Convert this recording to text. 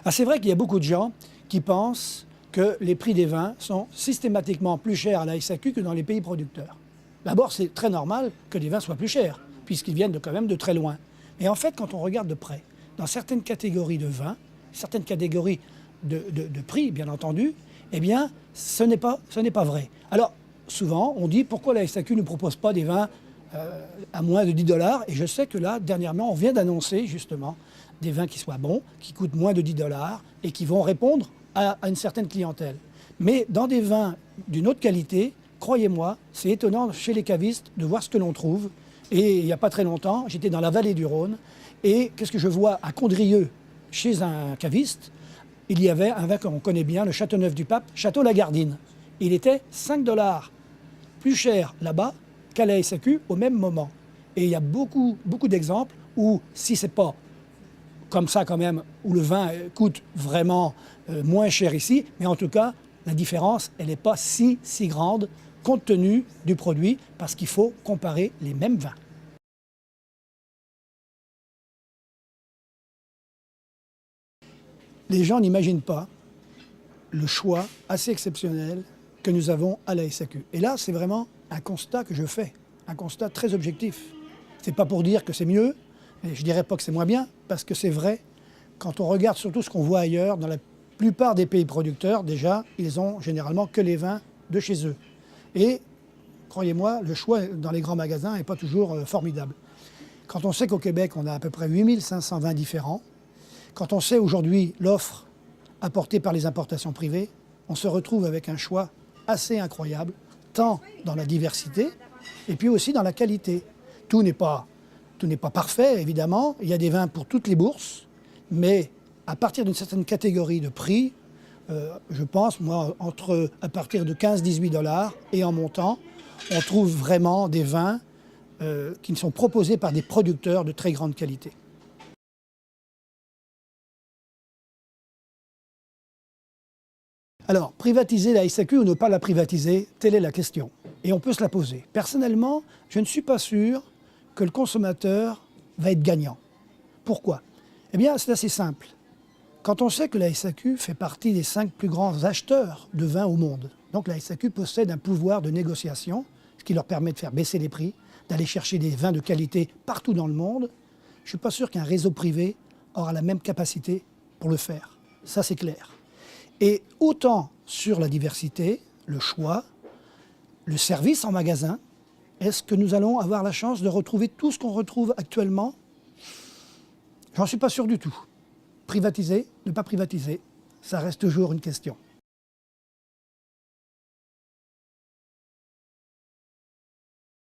Ah, c'est vrai qu'il y a beaucoup de gens qui pensent que les prix des vins sont systématiquement plus chers à la SAQ que dans les pays producteurs. D'abord, c'est très normal que les vins soient plus chers, puisqu'ils viennent quand même de très loin. Mais en fait, quand on regarde de près, dans certaines catégories de vins, certaines catégories de prix, bien entendu, eh bien, ce n'est pas vrai. Alors, souvent, on dit pourquoi la SAQ ne propose pas des vins à moins de 10 $. Et je sais que là, dernièrement, on vient d'annoncer justement des vins qui soient bons, qui coûtent moins de 10 $ et qui vont répondre à une certaine clientèle. Mais dans des vins d'une autre qualité, croyez-moi, c'est étonnant chez les cavistes de voir ce que l'on trouve. Et il n'y a pas très longtemps, j'étais dans la vallée du Rhône et qu'est-ce que je vois à Condrieu, chez un caviste, il y avait un vin qu'on connaît bien, le Châteauneuf-du-Pape, Château Lagardine. Il était 5 $ plus cher là-bas qu'à la SAQ au même moment. Et il y a beaucoup d'exemples où, si ce n'est pas comme ça quand même, où le vin coûte vraiment moins cher ici, mais en tout cas, la différence, elle n'est pas si grande compte tenu du produit, parce qu'il faut comparer les mêmes vins. Les gens n'imaginent pas le choix assez exceptionnel que nous avons à la SAQ. Et là, c'est vraiment un constat que je fais, un constat très objectif. Ce n'est pas pour dire que c'est mieux, et je ne dirais pas que c'est moins bien, parce que c'est vrai, quand on regarde surtout ce qu'on voit ailleurs, dans la plupart des pays producteurs, déjà, ils ont généralement que les vins de chez eux. Et, croyez-moi, le choix dans les grands magasins n'est pas toujours formidable. Quand on sait qu'au Québec, on a à peu près 8500 vins différents, quand on sait aujourd'hui l'offre apportée par les importations privées, on se retrouve avec un choix assez incroyable, tant dans la diversité et puis aussi dans la qualité. Tout n'est pas parfait, évidemment. Il y a des vins pour toutes les bourses, mais à partir d'une certaine catégorie de prix, je pense, moi, à partir de 15-18 $ et en montant, on trouve vraiment des vins qui sont proposés par des producteurs de très grande qualité. Alors, privatiser la SAQ ou ne pas la privatiser, telle est la question. Et on peut se la poser. Personnellement, je ne suis pas sûr que le consommateur va être gagnant. Pourquoi? Eh bien, c'est assez simple. Quand on sait que la SAQ fait partie des 5 plus grands acheteurs de vin au monde, donc la SAQ possède un pouvoir de négociation, ce qui leur permet de faire baisser les prix, d'aller chercher des vins de qualité partout dans le monde, je ne suis pas sûr qu'un réseau privé aura la même capacité pour le faire. Ça, c'est clair. Et autant sur la diversité, le choix, le service en magasin, est-ce que nous allons avoir la chance de retrouver tout ce qu'on retrouve actuellement? J'en suis pas sûr du tout. Privatiser, ne pas privatiser, ça reste toujours une question.